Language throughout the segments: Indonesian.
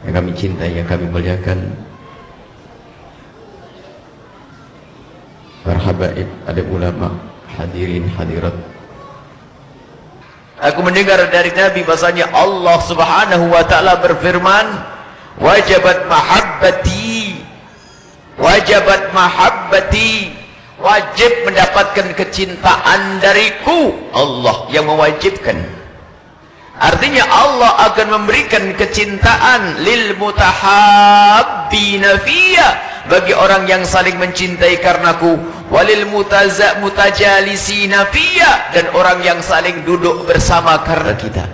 yang kami cintai, yang kami muliakan, para habaib, ada ulama, hadirin hadirat. Aku mendengar dari Nabi bahasanya Allah Subhanahu wa taala berfirman, wajabat mahabbati, wajabat mahabbati, wajib mendapatkan kecintaan dariku. Allah yang mewajibkan. Artinya Allah akan memberikan kecintaan lil mutahabbina fiyya, bagi orang yang saling mencintai karenaku, walil mutajalisina fiyya, dan orang yang saling duduk bersama karena kita.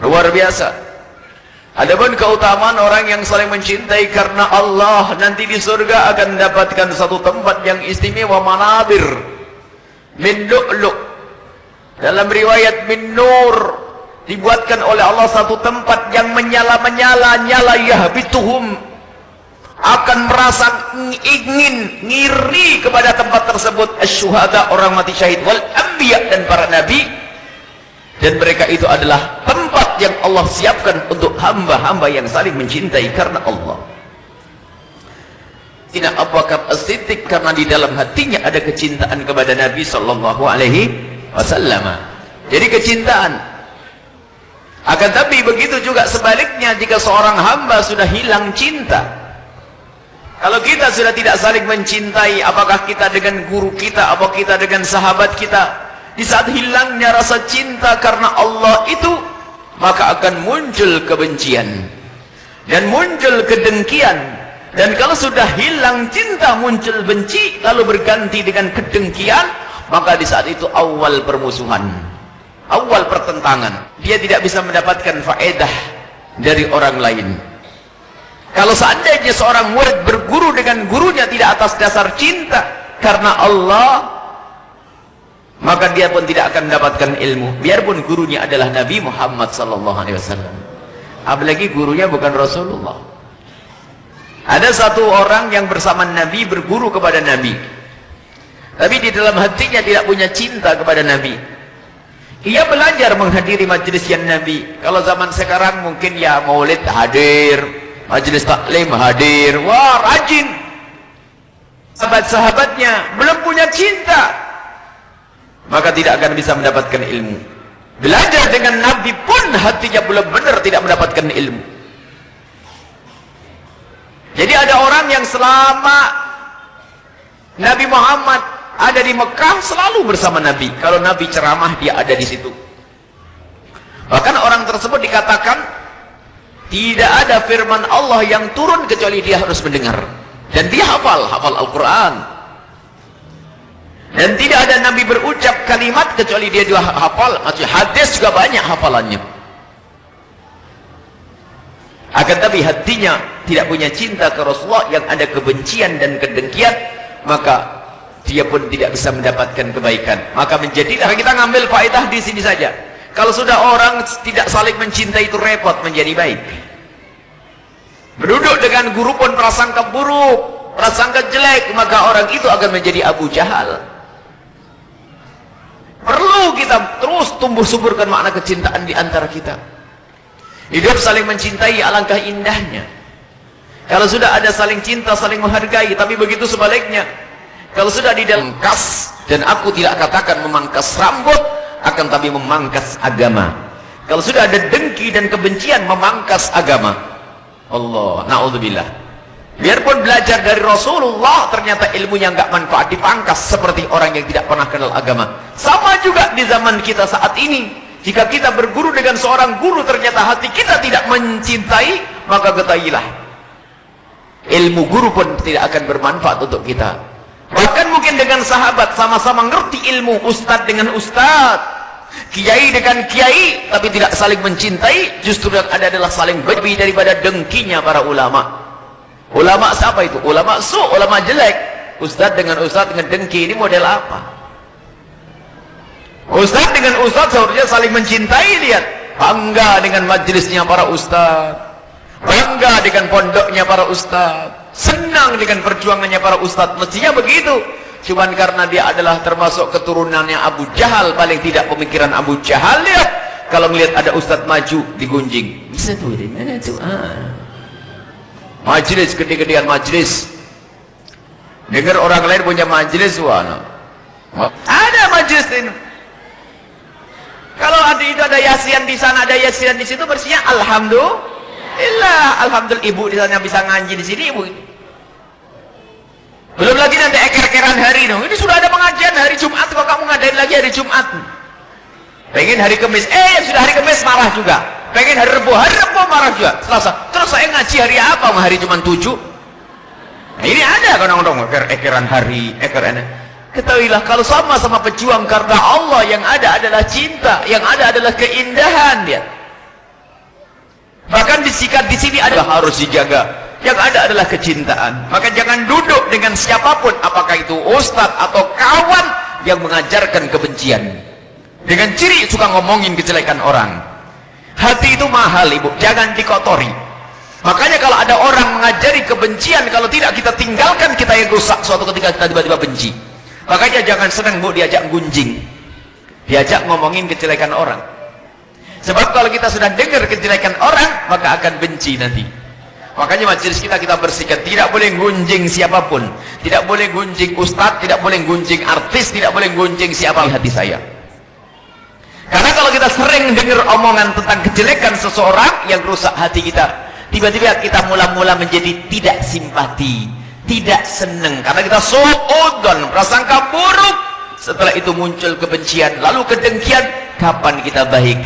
Luar biasa. Adapun keutamaan orang yang saling mencintai karena Allah, nanti di surga akan mendapatkan satu tempat yang istimewa, manabir min lu'lu', dalam riwayat min nur, dibuatkan oleh Allah satu tempat yang menyala-menyala, nyala yahbituhum, akan merasa ingin, ngiri kepada tempat tersebut, asyuhada, orang mati syahid, wal anbiya, dan para nabi. Dan mereka itu adalah tempat yang Allah siapkan untuk hamba-hamba yang saling mencintai karena Allah. Tidak Abu Bakar As-Siddiq, karena di dalam hatinya ada kecintaan kepada Nabi Sallallahu Alaihi Wasallam. Jadi kecintaan. Akan tapi begitu juga sebaliknya, jika seorang hamba sudah hilang cinta. Kalau kita sudah tidak saling mencintai, apakah kita dengan guru kita, apakah kita dengan sahabat kita, di saat hilangnya rasa cinta karena Allah itu, maka akan muncul kebencian dan muncul kedengkian. Dan kalau sudah hilang cinta, muncul benci, lalu berganti dengan kedengkian, maka di saat itu awal permusuhan, awal pertentangan. Dia tidak bisa mendapatkan faedah dari orang lain. Kalau seandainya seorang murid berguru dengan gurunya tidak atas dasar cinta karena Allah, maka dia pun tidak akan mendapatkan ilmu, biarpun gurunya adalah Nabi Muhammad SAW. Apalagi gurunya bukan Rasulullah. Ada satu orang yang bersama Nabi, berguru kepada Nabi, tapi di dalam hatinya tidak punya cinta kepada Nabi. Ia belajar menghadiri majelis yang Nabi. Kalau zaman sekarang mungkin ya maulid hadir, majelis taklim hadir, wah rajin. Sahabat-sahabatnya belum punya cinta, maka tidak akan bisa mendapatkan ilmu. Belajar dengan Nabi pun hatinya belum benar, tidak mendapatkan ilmu. Jadi ada orang yang selama Nabi Muhammad ada di Mekah selalu bersama Nabi. Kalau Nabi ceramah, dia ada di situ. Bahkan orang tersebut dikatakan tidak ada firman Allah yang turun kecuali dia harus mendengar. Dan dia hafal Al-Quran. Dan tidak ada Nabi berucap kalimat kecuali dia juga hafal. Maksudnya hadis juga banyak hafalannya. Akan tapi hatinya tidak punya cinta ke Rasulullah, yang ada kebencian dan kedengkian, maka dia pun tidak bisa mendapatkan kebaikan. Maka menjadilah kita ngambil faedah di sini saja. Kalau sudah orang tidak saling mencintai, itu repot menjadi baik. Berduduk dengan guru pun prasangka buruk, prasangka jelek, maka orang itu akan menjadi Abu Jahal. Perlu kita terus tumbuh suburkan makna kecintaan di antara kita. Hidup saling mencintai, alangkah indahnya. Kalau sudah ada saling cinta, saling menghargai. Tapi begitu sebaliknya, kalau sudah di dalam kas, dan aku tidak katakan memangkas rambut, akan tapi memangkas agama. Kalau sudah ada dengki dan kebencian, memangkas agama. Allah, na'udzubillah. Biarpun belajar dari Rasulullah, ternyata ilmunya nggak manfaat, dipangkas seperti orang yang tidak pernah kenal agama. Sama juga di zaman kita saat ini. Jika kita berguru dengan seorang guru, ternyata hati kita tidak mencintai, maka ketahuilah, ilmu guru pun tidak akan bermanfaat untuk kita. Bahkan mungkin dengan sahabat, sama-sama ngerti ilmu, ustadz dengan ustadz, kiai dengan kiai, tapi tidak saling mencintai. Justru yang ada adalah saling benci daripada dengkinya para ulama. Ulama siapa itu? Ulama ulama jelek. Ustadz dengan dengki, ini model apa? Ustadz dengan ustadz seharusnya saling mencintai. Lihat, bangga dengan majelisnya para ustadz, bangga dengan pondoknya para ustadz, senang dengan perjuangannya para ustadz. Mestinya begitu. Cuman karena dia adalah termasuk keturunannya Abu Jahal, paling tidak pemikiran Abu Jahal, lihat, kalau melihat ada ustadz maju, digunjing. biasa tuh, di mana tuh? Majlis, gede-gedean majlis. Dengar orang lain punya majlis, wah, ada majlis ini. Kalau ada yasin di sana, ada yasin di situ, bersihnya alhamdulillah. Alhamdulillah ibu di sana bisa ngaji di sini, ibu. Belum lagi nanti eker-ekeran hari no. Ini sudah ada pengajian hari Jumat, kok kamu ngadain lagi hari Jumat? Pengen hari Kamis, sudah hari Kamis marah juga. Pengen hari Rebo marah juga. Selasa, terus saya ngaji hari apa? Hari cuma 7. Nah, ini ada kadang-kadang ekeran hari, ekeran. Ketahuilah kalau sama-sama pejuang karena Allah, yang ada adalah cinta, yang ada adalah keindahan dia. Bahkan disikat di sini adalah harus dijaga. Yang ada adalah kecintaan. Maka jangan duduk dengan siapapun, apakah itu ustadz atau kawan yang mengajarkan kebencian. Dengan ciri suka ngomongin kejelekan orang. Hati itu mahal, ibu, jangan dikotori. Makanya kalau ada orang mengajari kebencian, kalau tidak kita tinggalkan, kita yang rusak suatu ketika kita tiba-tiba benci. Makanya jangan senang, bu, diajak gunjing, diajak ngomongin kejelekan orang. Sebab kalau kita sudah dengar kejelekan orang, maka akan benci nanti. Makanya majelis kita bersihkan, tidak boleh gunjing siapapun, tidak boleh gunjing ustadz, tidak boleh gunjing artis, tidak boleh gunjing siapa di hati saya. Karena kalau kita sering dengar omongan tentang kejelekan seseorang yang rusak hati kita, tiba-tiba kita mula-mula menjadi tidak simpati, tidak senang, karena kita suudzon, prasangka buruk. Setelah itu muncul kebencian, lalu kedengkian. Kapan kita baik?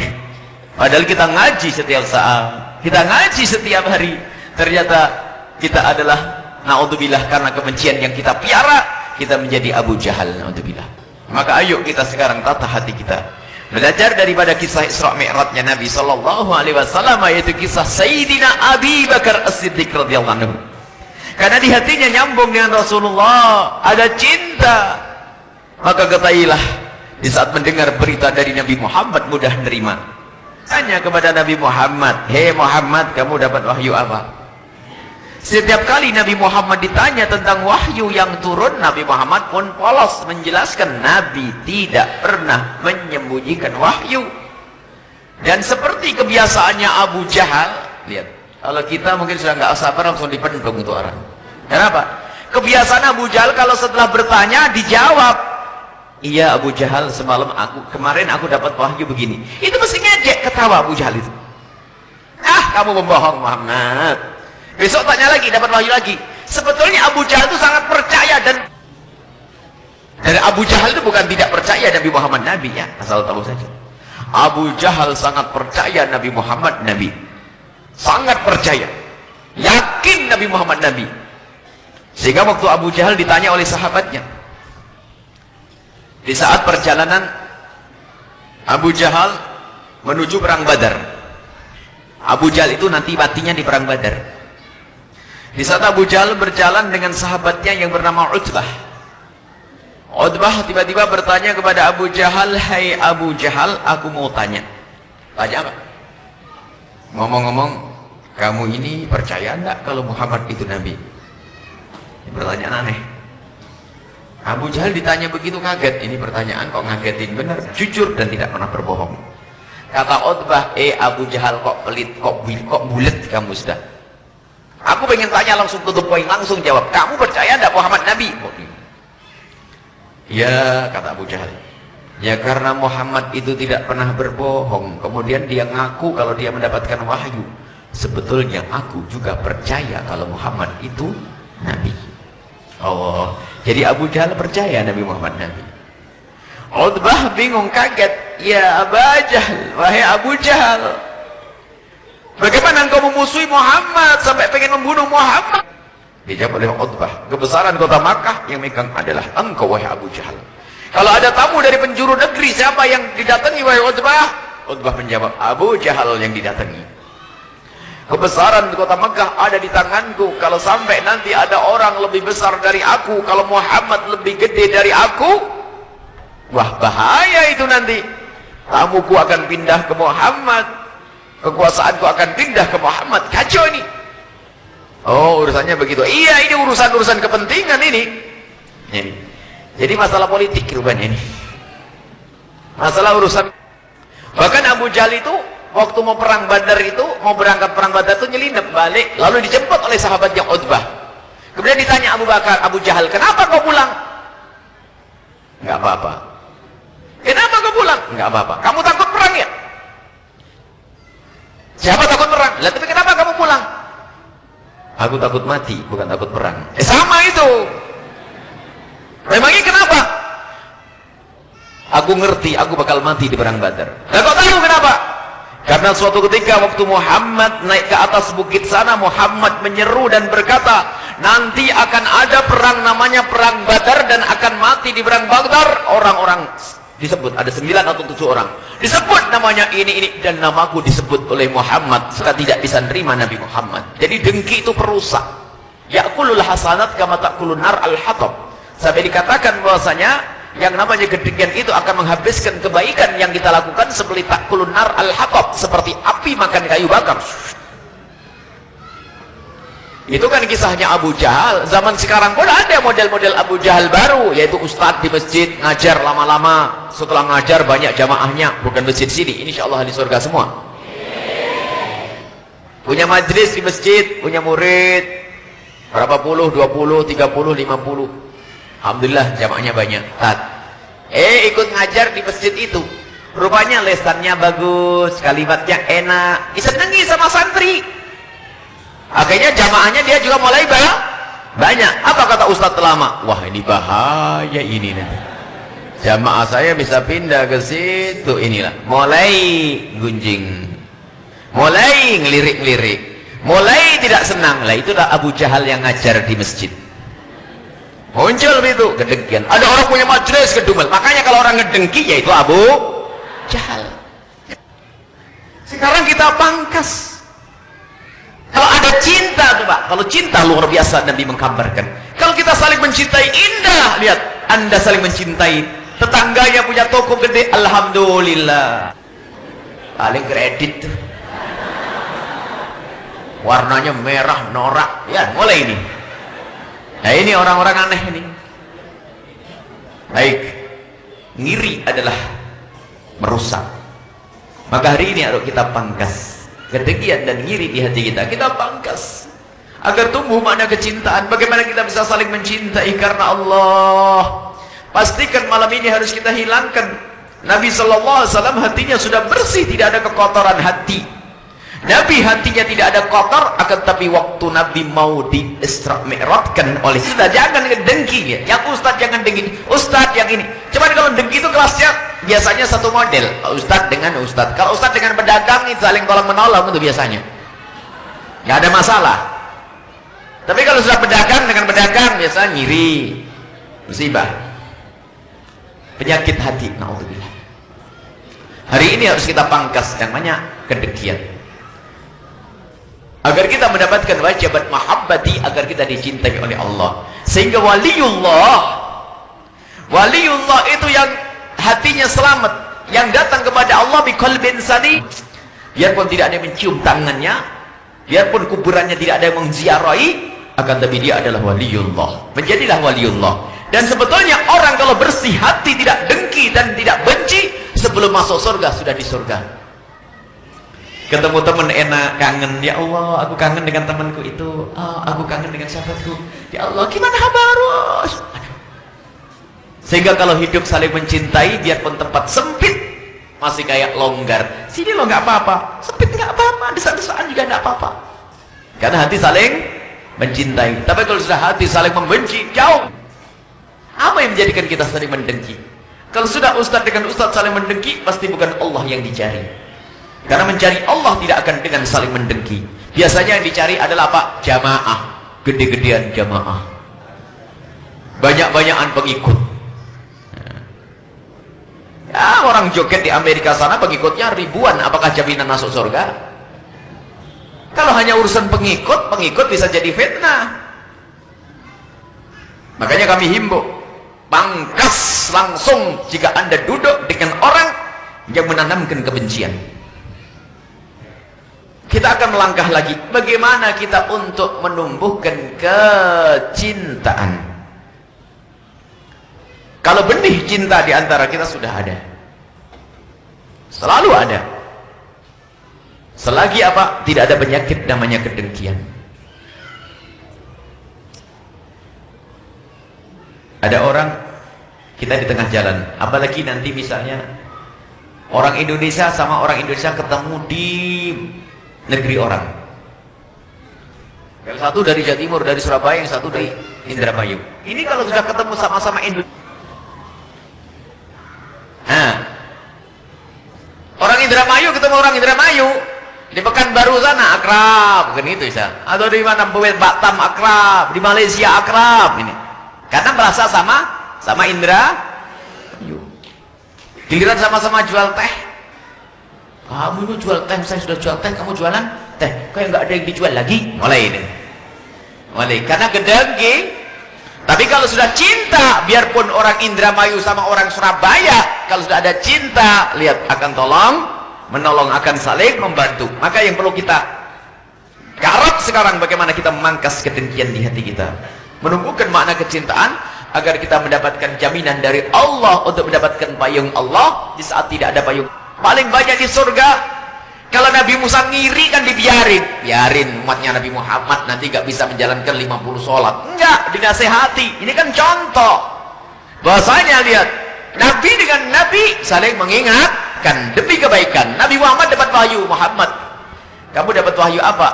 Padahal kita ngaji setiap saat, kita ngaji setiap hari. Ternyata kita adalah naudzubillah, karena kebencian yang kita piara, kita menjadi Abu Jahal, naudzubillah. Maka ayo kita sekarang tata hati kita, belajar daripada kisah Isra Mi'rajnya Nabi sallallahu alaihi wasallam, yaitu kisah Sayyidina Abi Bakar As-Siddiq radhiyallahu anhu. Karena di hatinya nyambung dengan Rasulullah, ada cinta. Maka ketahuilah, di saat mendengar berita dari Nabi Muhammad mudah menerima. Tanya kepada Nabi Muhammad, "Hei Muhammad, kamu dapat wahyu apa?" Setiap kali Nabi Muhammad ditanya tentang wahyu yang turun, Nabi Muhammad pun polos menjelaskan, Nabi tidak pernah menyembunyikan wahyu. Dan seperti kebiasaannya Abu Jahal, lihat, kalau kita mungkin sudah nggak sabar langsung dipendung itu orang. Kenapa? Kebiasaan Abu Jahal kalau setelah bertanya dijawab, "Iya Abu Jahal, kemarin aku dapat wahyu begini." Itu mesti ngejek, ketawa Abu Jahal itu. "Ah, kamu membohong Muhammad." Besok tanya lagi, dapat wahyu lagi. Sebetulnya Abu Jahal itu sangat percaya, dan Abu Jahal itu bukan tidak percaya Nabi Muhammad Nabi, ya, asal tahu saja. Abu Jahal sangat percaya Nabi Muhammad Nabi, sangat percaya, yakin Nabi Muhammad Nabi. Sehingga waktu Abu Jahal ditanya oleh sahabatnya, di saat perjalanan Abu Jahal menuju perang Badar. Abu Jahal itu nanti matinya di perang Badar. Di saat Abu Jahal berjalan dengan sahabatnya yang bernama Utbah. Utbah tiba-tiba bertanya kepada Abu Jahal, "Hai Abu Jahal, aku mau tanya." Tanya apa? Ngomong-ngomong, kamu ini percaya enggak kalau Muhammad itu Nabi? Ini pertanyaan aneh. Abu Jahal ditanya begitu kaget. Ini pertanyaan kok ngagetin benar, jujur dan tidak pernah berbohong. Kata Utbah, Abu Jahal, kok pelit, kok bulet kamu sudah. Aku pengen tanya langsung tutup poin, langsung jawab. Kamu percaya enggak Muhammad Nabi? Ya, kata Abu Jahal. Ya karena Muhammad itu tidak pernah berbohong. Kemudian dia ngaku kalau dia mendapatkan wahyu. Sebetulnya aku juga percaya kalau Muhammad itu Nabi. Oh, jadi Abu Jahal percaya Nabi Muhammad Nabi. Utbah bingung, kaget. Ya Abu Jahal, wahai Abu Jahal, bagaimana engkau memusuhi Muhammad sampai pengen membunuh Muhammad? Dijawab oleh Utbah, kebesaran kota Makkah yang megang adalah engkau wahai Abu Jahal. Kalau ada tamu dari penjuru negeri, siapa yang didatangi wahai Utbah? Utbah menjawab, Abu Jahal yang didatangi. Kebesaran kota Makkah ada di tanganku. Kalau sampai nanti ada orang lebih besar dari aku, kalau Muhammad lebih gede dari aku, wah bahaya itu nanti. Tamuku akan pindah ke Muhammad, kekuasaanku akan pindah ke Muhammad. Kacau ini. Oh, urusannya begitu. Iya, ini urusan-urusan kepentingan ini. Jadi masalah politik rupanya ini. Masalah urusan. Bahkan Abu Jahal itu waktu mau perang Badar itu, mau berangkat perang Badar itu nyelinap balik, lalu dijemput oleh sahabat yang Utbah. Kemudian ditanya Abu Jahal, kenapa kau pulang? Enggak apa-apa. Kenapa kau pulang? Enggak apa-apa. Kamu takut perang ya? Siapa takut perang? Lah tapi kenapa kamu pulang? Aku takut mati, bukan takut perang. Sama itu. Memangnya kenapa? Aku ngerti, aku bakal mati di perang Badar. Lah kok tahu kenapa? Karena suatu ketika waktu Muhammad naik ke atas bukit sana, Muhammad menyeru dan berkata, nanti akan ada perang namanya perang Badar dan akan mati di perang Badar orang-orang, disebut ada 9 atau 7 orang, disebut namanya ini dan namaku disebut oleh Muhammad. Suka tidak bisa nerima Nabi Muhammad. Jadi dengki itu perusak. Ya'kulul hasanat kama ta'kulun nar al-hatab. Sampai dikatakan bahwasanya yang namanya kedengkian itu akan menghabiskan kebaikan yang kita lakukan seperti ta'kulun nar al-hatab, seperti api makan kayu bakar. Itu kan kisahnya Abu Jahal. Zaman sekarang pun ada model-model Abu Jahal baru, yaitu ustadz di masjid ngajar lama-lama, setelah ngajar banyak jamaahnya, bukan masjid sini, insyaallah di surga semua. Punya majlis di masjid, punya murid berapa puluh, 20, 30, 50. Alhamdulillah jamaahnya banyak. Ikut ngajar di masjid itu, rupanya lesannya bagus, kalimatnya enak, disenangi sama santri. Akhirnya jamaahnya dia juga mulai banyak. Apa kata Ustadz lama? Wah ini bahaya ini nanti. Jamaah saya bisa pindah ke situ, inilah. Mulai gunjing, mulai ngelirik-ngelirik, mulai tidak senang. Lah itulah Abu Jahal yang ngajar di masjid. Muncul itu kedengkian. Ada orang punya majelis kedumel. Makanya kalau orang ngedengki yaitu Abu Jahal. Sekarang kita pangkas. Kalau ada cinta coba, kalau cinta luar biasa Nabi menggambarkan. Kalau kita saling mencintai indah, lihat, Anda saling mencintai, tetangganya punya toko gede, alhamdulillah. Paling kredit tuh. Warnanya merah norak, ya mulai ini. Nah ini orang-orang aneh ini. Baik, ngiri adalah merusak. Maka hari ini harus kita pangkas kedengkian dan ngiri di hati kita. Kita pangkas agar tumbuh makna kecintaan. Bagaimana kita bisa saling mencintai karena Allah. Pastikan malam ini harus kita hilangkan. Nabi SAW hatinya sudah bersih, tidak ada kekotoran hati. Nabi hatinya tidak ada kotor, akan tapi waktu Nabi mau di Isra Mi'rajkan oleh kita, jangan dengki ya. Yang Ustaz jangan dengki, Ustaz yang ini. Cuman kalau dengki itu kelasnya biasanya satu model, Ustaz dengan Ustaz. Kalau Ustaz dengan pedagang itu saling tolong menolong itu biasanya. Nggak ada masalah. Tapi kalau sudah pedagang dengan pedagang biasanya ngiri, musibah, penyakit hati. Naudzubillah. Hari ini harus kita pangkas namanya kedengkian. Agar kita mendapatkan wajibat mahabbati, agar kita dicintai oleh Allah. Sehingga waliullah itu yang hatinya selamat, yang datang kepada Allah biqalbin salim. Biarpun tidak ada yang mencium tangannya, biarpun kuburannya tidak ada yang mengziarahi, akan tapi dia adalah waliullah. Menjadilah waliullah. Dan sebetulnya orang kalau bersih hati, tidak dengki dan tidak benci, sebelum masuk surga sudah di surga. Ketemu teman enak, kangen, ya Allah aku kangen dengan temanku itu, aku kangen dengan sahabatku, ya Allah gimana kabar? Sehingga kalau hidup saling mencintai, biarpun tempat sempit masih kayak longgar. Sini lo nggak apa-apa, sempit nggak apa-apa, desak-desakan juga nggak apa-apa, karena hati saling mencintai. Tapi kalau sudah hati saling membenci, jauh. Apa yang menjadikan kita saling mendengki? Kalau sudah ustaz dengan ustaz saling mendengki, pasti bukan Allah yang dicari. Karena mencari Allah tidak akan dengan saling mendengki. Biasanya yang dicari adalah apa? Jamaah, gede-gedean jamaah, banyak-banyakan pengikut. Ya, orang joget di Amerika sana pengikutnya ribuan, apakah jaminan masuk surga? Kalau hanya urusan pengikut bisa jadi fitnah. Makanya kami himbau, pangkas langsung jika Anda duduk dengan orang yang menanamkan kebencian. Kita akan melangkah lagi, bagaimana kita untuk menumbuhkan kecintaan. Kalau benih cinta di antara kita sudah ada, selalu ada. Selagi apa? Tidak ada penyakit namanya kedengkian. Ada orang, kita di tengah jalan, apalagi nanti misalnya orang Indonesia sama orang Indonesia ketemu di negeri orang. Yang satu dari Jawa Timur, dari Surabaya, yang satu dari Indramayu. Ini kalau sudah ketemu sama-sama Indonesia. Nah, orang Indramayu ketemu orang Indramayu di Pekanbaru sana akrab, kan itu bisa. Atau di mana Batam akrab, di Malaysia akrab ini. Karena merasa sama Indramayu. Giliran sama-sama jual teh. Kamu itu jual teh, saya sudah jual teh, kamu jualan teh. Kayak nggak ada yang dijual lagi. Mulai ini. Mulai karena gedengki. Tapi kalau sudah cinta, biarpun orang Indramayu sama orang Surabaya, kalau sudah ada cinta, lihat akan menolong, akan saling membantu. Maka yang perlu kita garap sekarang bagaimana kita memangkas kedengkian di hati kita. Menumbuhkan makna kecintaan agar kita mendapatkan jaminan dari Allah untuk mendapatkan payung Allah di saat tidak ada payung. Paling banyak di surga. Kalau Nabi Musa ngiri kan biarin umatnya Nabi Muhammad nanti gak bisa menjalankan 50 sholat. Enggak, dinasehati. Ini kan contoh. Bahasanya lihat, Nabi dengan Nabi saling mengingatkan demi kebaikan. Nabi Muhammad dapat wahyu. Muhammad, kamu dapat wahyu apa?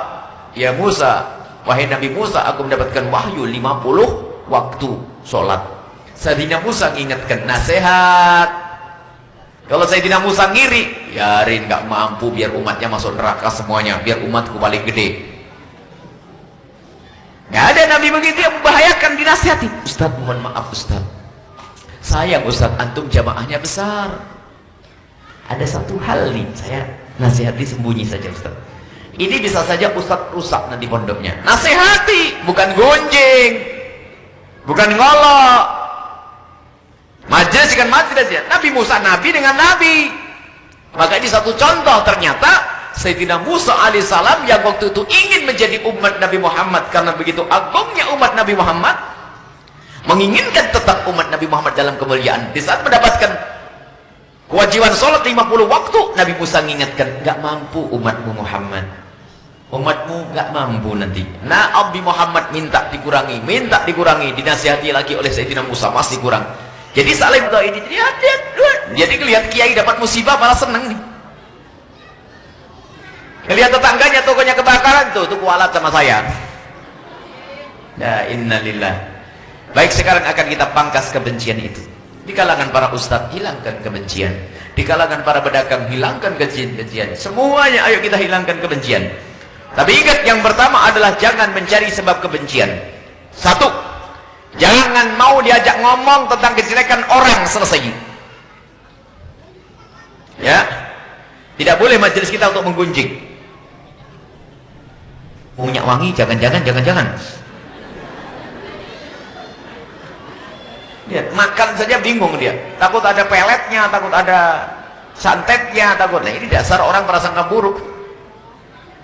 Ya Musa, wahai Nabi Musa, aku mendapatkan wahyu 50 waktu sholat. Sayyidina Musa mengingatkan nasihat. Kalau Sayyidina Musa ngiri, biarin gak mampu, biar umatnya masuk neraka semuanya, biar umatku paling gede. Gak ada Nabi begitu yang membahayakan, dinasihati. Ustaz, mohon maaf Ustaz, sayang Ustaz, antum jamaahnya besar. Ada satu hal nih, saya nasihati sembunyi saja Ustaz. Ini bisa saja Ustaz rusak nanti pondoknya. Nasihati, bukan gonjing, bukan ngolok. Majelis dengan majelis ya. Nabi Musa Nabi dengan Nabi. Maka ini satu contoh, ternyata Sayyidina Musa alaihissalam yang waktu itu ingin menjadi umat Nabi Muhammad karena begitu agungnya umat Nabi Muhammad, menginginkan tetap umat Nabi Muhammad dalam kemuliaan. Di saat mendapatkan kewajiban sholat 50 waktu, Nabi Musa mengingatkan, gak mampu umatmu Muhammad, umatmu gak mampu nanti. Nah, Nabi Muhammad minta dikurangi, dinasihati lagi oleh Sayyidina Musa, masih kurang. Jadi saling berdoa ini, jadi lihat kiai dapat musibah malah seneng nih. Lihat tetangganya tokonya kebakaran tuh kualat sama saya. Ya innalillah. Baik, sekarang akan kita pangkas kebencian itu. Di kalangan para ustadz hilangkan kebencian. Di kalangan para pedagang hilangkan kebencian. Semuanya ayo kita hilangkan kebencian. Tapi ingat, yang pertama adalah jangan mencari sebab kebencian. Satu, jangan mau diajak ngomong tentang kejelekan orang, selesai. Ya, tidak boleh majelis kita untuk menggunjing. Minyak wangi, jangan. Dia makan saja bingung dia. Takut ada peletnya, takut ada santetnya, takut. Nah, ini dasar orang prasangka buruk.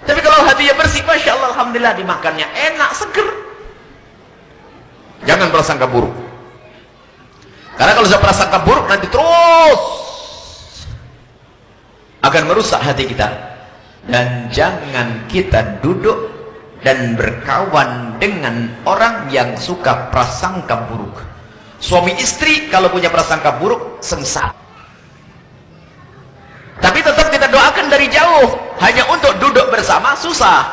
Tapi kalau hatinya bersih, masya Allah, alhamdulillah, dimakannya enak, seger. Jangan prasangka buruk. Karena kalau sudah prasangka buruk nanti terus akan merusak hati kita. Dan jangan kita duduk dan berkawan dengan orang yang suka prasangka buruk. Suami istri kalau punya prasangka buruk sengsara. Tapi tetap kita doakan dari jauh. Hanya untuk duduk bersama susah.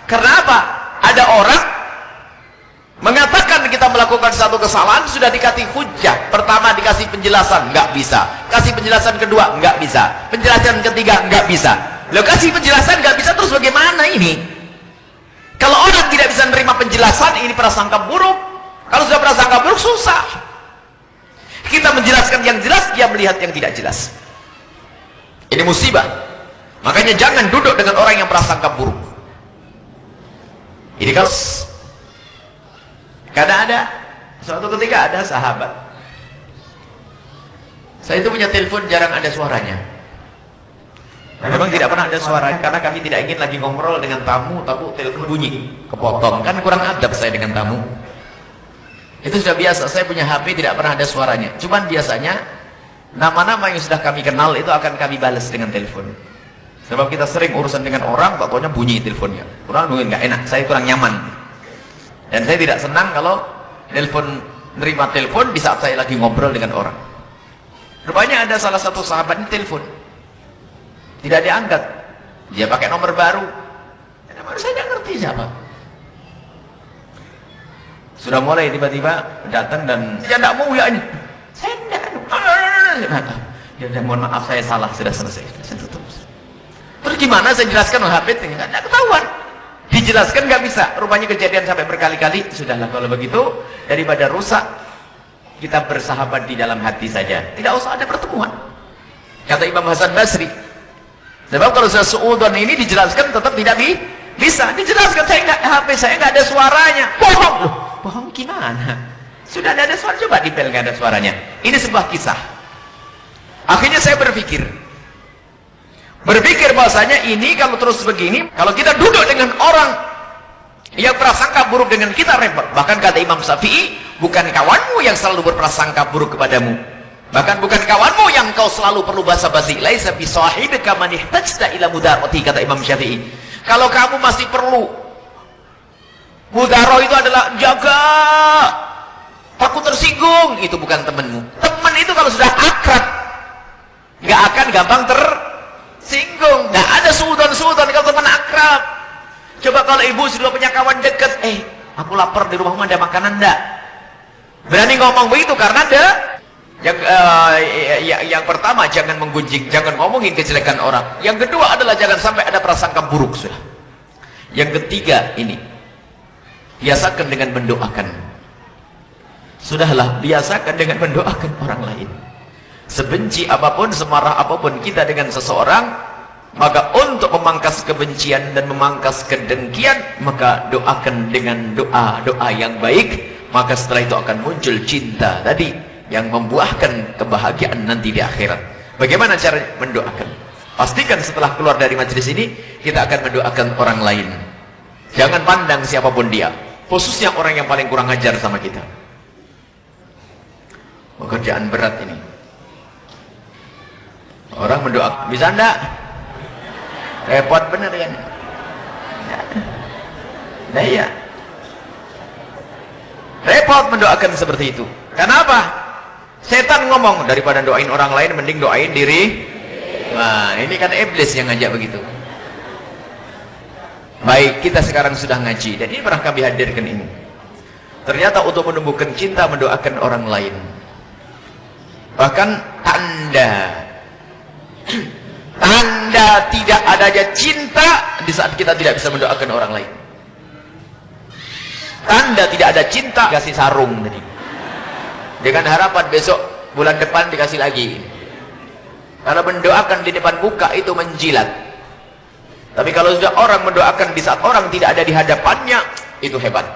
Karena apa? Ada orang mengatakan kita melakukan satu kesalahan, sudah dikasih hujah. Pertama dikasih penjelasan, nggak bisa. Kasih penjelasan kedua, nggak bisa. Penjelasan ketiga, nggak bisa. Lalu kasih penjelasan nggak bisa, terus bagaimana ini? Kalau orang tidak bisa menerima penjelasan, ini prasangka buruk. Kalau sudah prasangka buruk, susah. Kita menjelaskan yang jelas, dia melihat yang tidak jelas. Ini musibah. Makanya jangan duduk dengan orang yang prasangka buruk. Ini kalau kadang ada, suatu ketika ada sahabat, saya itu punya telepon jarang ada suaranya. Memang tidak pernah ada suaranya karena kami tidak ingin lagi ngobrol dengan tamu, tapi telepon bunyi, kepotong. Kan kurang adab saya dengan tamu. Itu sudah biasa, saya punya HP tidak pernah ada suaranya. Cuman biasanya nama-nama yang sudah kami kenal itu akan kami balas dengan telepon. Sebab kita sering urusan dengan orang, pokoknya bunyi teleponnya. Kurang mungkin nggak enak, saya kurang nyaman. Dan saya tidak senang kalau nerima telepon di saat saya lagi ngobrol dengan orang. Rupanya ada salah satu sahabat ini telepon, tidak diangkat. Dia pakai nomor baru. Nomor saya tidak ngerti siapa. Sudah mulai tiba-tiba datang dan dia tidak mau ya ini. Saya tidak. Ya, mohon maaf saya salah, sudah selesai. Saya tutup. Terus gimana saya jelaskan HP itu? Nggak ketahuan. Dijelaskan nggak bisa. Rupanya kejadian sampai berkali-kali. Sudahlah kalau begitu, daripada rusak, kita bersahabat di dalam hati saja. Tidak usah ada pertemuan. Kata Imam Hasan Basri. Sebab kalau sudah suudon ini dijelaskan tetap tidak bisa. Dijelaskan HP saya nggak ada suaranya. Bohong. Loh, bohong gimana? Sudah ada suara, coba dipel nggak ada suaranya. Ini sebuah kisah. Akhirnya saya berpikir bahwasanya ini kalau terus begini, kalau kita duduk dengan orang yang prasangka buruk dengan kita, repot. Bahkan kata Imam Syafi'i, bukan kawanmu yang selalu berprasangka buruk kepadamu, bahkan bukan kawanmu yang kau selalu perlu basa-basi. Laisa bi sahibika man ihtajta ila mudarati, kata Imam Syafi'i. Kalau kamu masih perlu mudaro, itu adalah jaga, takut tersinggung, itu bukan temanmu. Teman itu kalau sudah akrab nggak akan gampang tersinggung. Nah, ada suudon-suudon kalau teman akrab. Coba kalau ibu sudah punya kawan dekat, aku lapar, di rumahmu ada makanan enggak? Berani ngomong begitu karena ada yang pertama, jangan menggunjing, jangan ngomongin kejelekan orang. Yang kedua adalah jangan sampai ada prasangka buruk sudah. Yang ketiga ini, biasakan dengan mendoakan. Sudahlah, biasakan dengan mendoakan orang lain. Sebenci apapun, semarah apapun kita dengan seseorang, maka untuk memangkas kebencian dan memangkas kedengkian, maka doakan dengan doa-doa yang baik. Maka setelah itu akan muncul cinta tadi yang membuahkan kebahagiaan nanti di akhirat. Bagaimana cara mendoakan? Pastikan setelah keluar dari majelis ini, kita akan mendoakan orang lain. Jangan pandang siapapun dia, khususnya orang yang paling kurang ajar sama kita. Pekerjaan berat ini. Orang mendoakan, bisa enggak? Repot bener kan? Nah iya, repot mendoakan seperti itu. Kenapa? Setan ngomong, daripada doain orang lain mending doain diri. Wah, ini kan iblis yang ngajak begitu. Baik, kita sekarang sudah ngaji dan ini pernah kami hadirkan ini. Ternyata untuk menumbuhkan cinta, mendoakan orang lain. Bahkan tanda tidak adanya cinta di saat kita tidak bisa mendoakan orang lain. Tanda tidak ada cinta, kasih sarung tadi, dengan harapan besok bulan depan dikasih lagi. Kalau mendoakan di depan muka itu menjilat. Tapi kalau sudah orang mendoakan di saat orang tidak ada di hadapannya, itu hebat.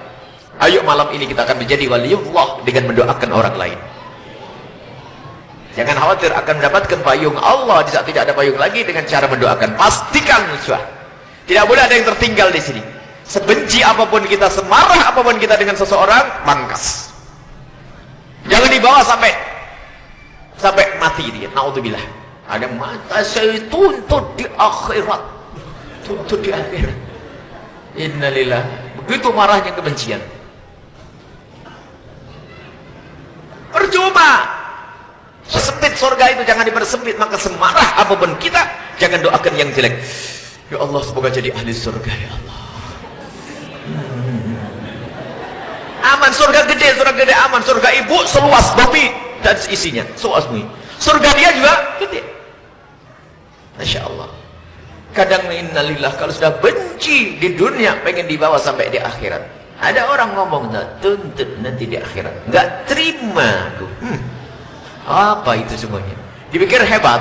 Ayo malam ini kita akan menjadi waliullah dengan mendoakan orang lain. Jangan khawatir akan mendapatkan payung Allah di saat tidak ada payung lagi dengan cara mendoakan. Pastikan sudah. Tidak boleh ada yang tertinggal di sini. Sebenci apapun kita, semarah apapun kita dengan seseorang, pangkas. Jangan dibawa sampai mati dia. Naudzubillah. Ada mata saya tuntut di akhirat. Tuntut di akhirat. Innalillah. Begitu marahnya kebencian. Percuma. Sempit surga itu jangan dipersempit. Maka semarah apapun kita, jangan doakan yang jelek. Ya Allah, semoga jadi ahli surga ya Allah. Aman, surga gede aman. Surga ibu seluas bumi dan isinya, seluas bumi. Surga dia juga gede. Masya Allah. Kadang innalillah, kalau sudah benci di dunia, pengen dibawa sampai di akhirat. Ada orang ngomong, tuntut nanti di akhirat. Nggak terima aku. Apa itu semuanya? Dipikir hebat,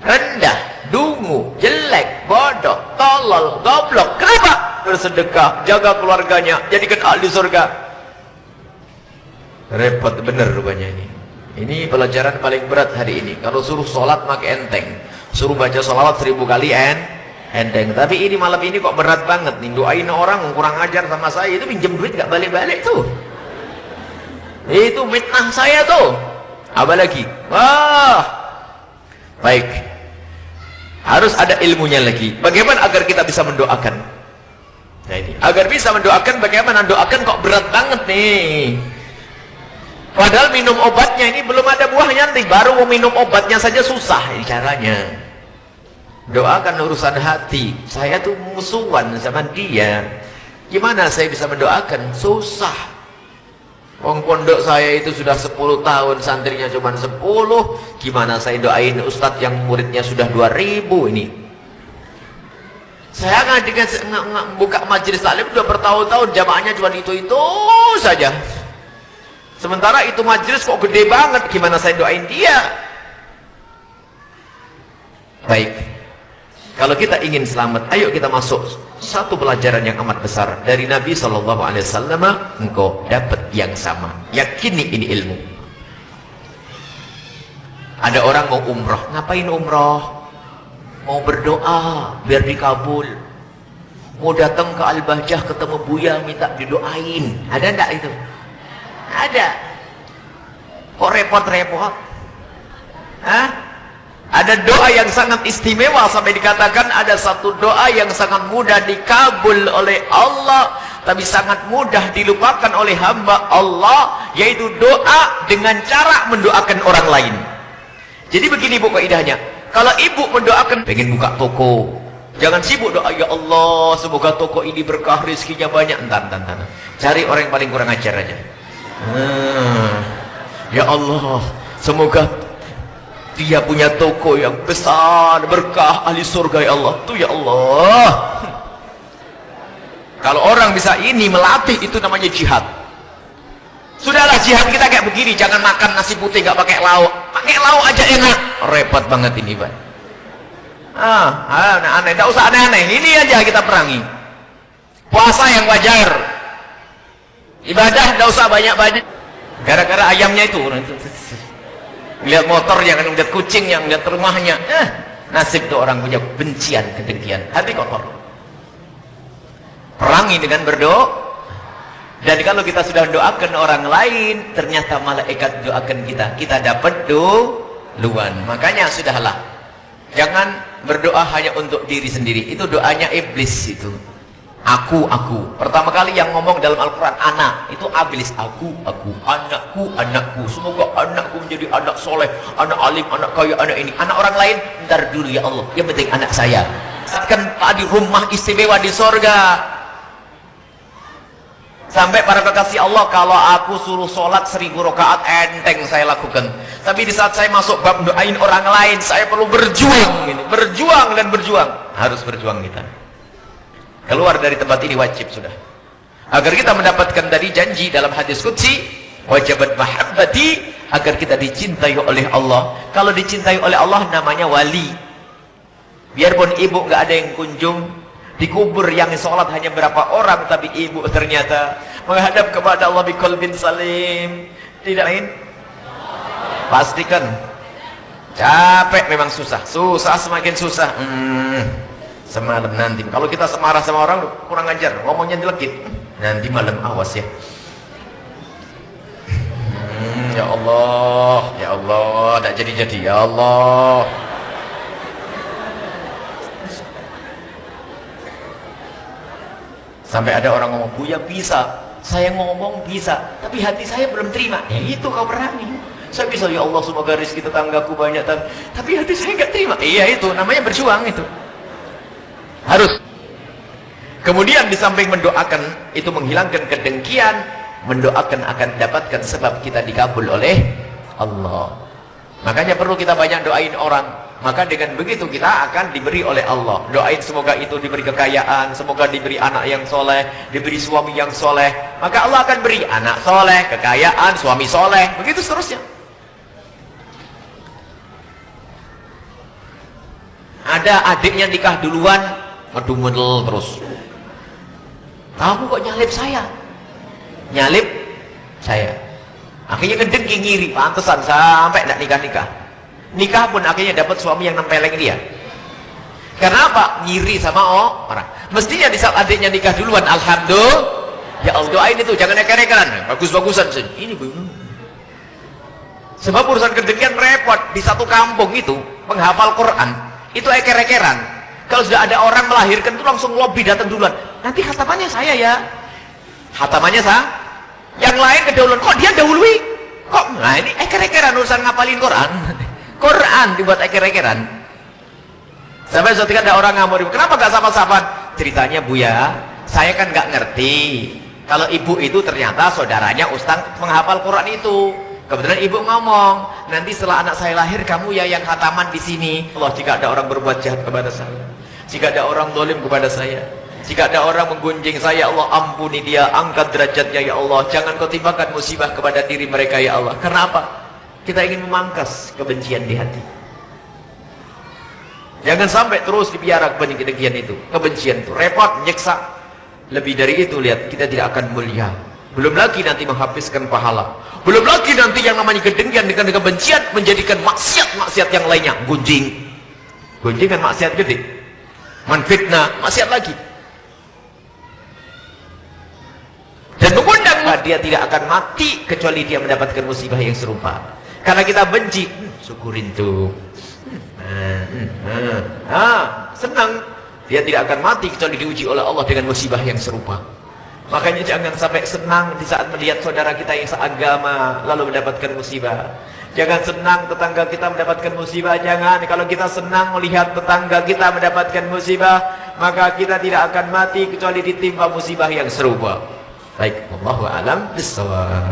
rendah, dungu, jelek, bodoh, tolol, goblok. Kenapa? Bersedekah, jaga keluarganya, jadikan ahli surga. Repot bener rupanya ini. Ini pelajaran paling berat hari ini. Kalau suruh sholat maka enteng, suruh baca sholawat 1000 kali enteng. Tapi ini malam ini kok berat banget nih. Doain orang kurang ajar sama saya, itu pinjam duit gak balik-balik tuh. Itu fitnah saya tuh. Apa lagi? Wah, baik. Harus ada ilmunya lagi. Bagaimana agar kita bisa mendoakan? Nah ini, agar bisa mendoakan, bagaimana doakan kok berat banget nih. Padahal minum obatnya ini belum ada buahnya nih, baru mau minum obatnya saja susah ini caranya. Doakan urusan hati. Saya tuh musuhan sama dia. Gimana saya bisa mendoakan? Susah. Wong pondok saya itu sudah 10 tahun, santrinya cuma 10. Gimana saya doain ustadz yang muridnya sudah 2000 ini? Saya buka majelis taklim sudah bertahun-tahun, jamaahnya cuma itu saja. Sementara itu majelis kok gede banget, gimana saya doain dia? Baik, kalau kita ingin selamat, ayo kita masuk satu pelajaran yang amat besar dari Nabi SAW. Engkau dapat yang sama, yakini ini ilmu. Ada orang mau umroh, ngapain umroh? Mau berdoa biar dikabul. Mau datang ke Al-Bahjah ketemu Buya minta didoain. Ada enggak itu? Ada. Kok repot-repot? Hah? Ada doa yang sangat istimewa sampai dikatakan ada satu doa yang sangat mudah dikabul oleh Allah, tapi sangat mudah dilupakan oleh hamba Allah, yaitu doa dengan cara mendoakan orang lain. Jadi begini bu kaidahnya, kalau ibu mendoakan pengen buka toko, jangan sibuk doa, ya Allah semoga toko ini berkah, rezekinya banyak. Entar. Cari orang yang paling kurang ajar aja. Ya Allah semoga dia punya toko yang besar, berkah, ahli surga ya Allah. Tuh ya Allah. Kalau orang bisa ini melatih, itu namanya jihad. Sudahlah jihad kita kayak begini, jangan makan nasi putih gak pakai lauk. Pakai lauk aja enak. Repot banget ini, Pak. Aneh-aneh, tidak usah aneh-aneh. Ini aja kita perangi. Puasa yang wajar. Ibadah tidak usah banyak-banyak. Gara-gara ayamnya itu. Lihat motor yang lihat kucing, yang lihat rumahnya. Nasib tuh orang punya bencian, kedengkian, hati kotor. Perangi dengan berdoa. Dan kalau kita sudah doakan orang lain, ternyata malaikat doakan kita, kita dapat duluan. Makanya sudahlah, jangan berdoa hanya untuk diri sendiri. Itu doanya iblis itu. Aku. Pertama kali yang ngomong dalam Al-Quran anak, itu iblis. Aku, anakku. Semoga anakku menjadi anak soleh, anak alim, anak kaya, anak ini. Anak orang lain, ntar dulu ya Allah. Yang penting anak saya. Kan tadi rumah istimewa di sorga. Sampai para kekasih Allah, kalau aku suruh sholat 1000 rakaat enteng saya lakukan. Tapi di saat saya masuk bab doain orang lain, saya perlu berjuang. Berjuang. Harus berjuang kita. Keluar dari tempat ini wajib sudah. Agar kita mendapatkan dari janji dalam hadis qudsi, wajabat mahabbati, agar kita dicintai oleh Allah. Kalau dicintai oleh Allah namanya wali. Biarpun ibu nggak ada yang kunjung, dikubur yang sholat hanya berapa orang, tapi ibu ternyata menghadap kepada Allah biqalbin salim. Tidak lain, pastikan. Capek memang susah semakin susah. Semalam nanti, kalau kita semarah sama orang kurang ajar, ngomongnya jelekit, nanti malam awas ya. Ya Allah, tak jadi ya Allah. Sampai ada orang ngomong, Buya bisa, saya ngomong bisa, tapi hati saya belum terima. Ya itu kau berani. Saya bisa, ya Allah semoga rezeki tetanggaku banyak, tapi hati saya nggak terima. Iya itu, namanya berjuang itu. Harus. Kemudian di samping mendoakan, itu menghilangkan kedengkian, mendoakan akan dapatkan sebab kita dikabul oleh Allah. Makanya perlu kita banyak doain orang. Maka dengan begitu kita akan diberi oleh Allah. Doain semoga itu diberi kekayaan, semoga diberi anak yang soleh, diberi suami yang soleh. Maka Allah akan beri anak soleh, kekayaan, suami soleh, begitu seterusnya. Ada adiknya nikah duluan, medul terus. Kamu kok nyalip saya? Nyalip saya. Akhirnya kedengki, ngiri, pantesan sampai tidak nikah-nikah. Nikah pun akhirnya dapat suami yang nempeleng dia. Kenapa? Ngiri sama orang. Mestinya di saat adiknya nikah duluan, alhamdulillah, ya Allah, doain itu, jangan eker-ekeran, bagus-bagusan. Ini sebab urusan kedengkian repot. Di satu kampung itu penghafal Quran, itu eker-ekeran. Kalau sudah ada orang melahirkan itu langsung lobby datang duluan. Nanti khatamannya saya ya. Khatamannya saya. Yang lain kedahuluan. Kok dia dahului? Kok? Nah ini eker-ekeran urusan ngapalin Quran. Quran dibuat eker-ekeran. Sampai suatu ketika ada orang ngamuk, kenapa gak sapa-sapan? Ceritanya Buya, saya kan gak ngerti. Kalau ibu itu ternyata saudaranya ustaz menghafal Quran itu. Kebetulan ibu ngomong, nanti setelah anak saya lahir kamu ya yang khataman di sini. Allah, jika ada orang berbuat jahat kepada saya, jika ada orang zalim kepada saya, jika ada orang menggunjing saya, Allah ampuni dia, angkat derajatnya ya Allah. Jangan kau timpakan musibah kepada diri mereka ya Allah. Karena apa? Kita ingin memangkas kebencian di hati. Jangan sampai terus dipiara kebencian itu. Kebencian itu repot, menyiksa. Lebih dari itu, lihat, kita tidak akan mulia. Belum lagi nanti menghabiskan pahala. Belum lagi nanti yang namanya kedengkian dengan kebencian menjadikan maksiat-maksiat yang lainnya. Gunjing. Gunjing kan maksiat gede. Menfitnah, maksiat lagi. Dan mengundang dia tidak akan mati kecuali dia mendapatkan musibah yang serupa. Karena kita benci, syukurin tuh. Senang. Dia tidak akan mati kecuali diuji oleh Allah dengan musibah yang serupa. Makanya jangan sampai senang di saat melihat saudara kita yang seagama lalu mendapatkan musibah. Jangan senang tetangga kita mendapatkan musibah. Jangan. Kalau kita senang melihat tetangga kita mendapatkan musibah, maka kita tidak akan mati kecuali ditimpa musibah yang serupa. Baik, wallahu a'lam bishawab.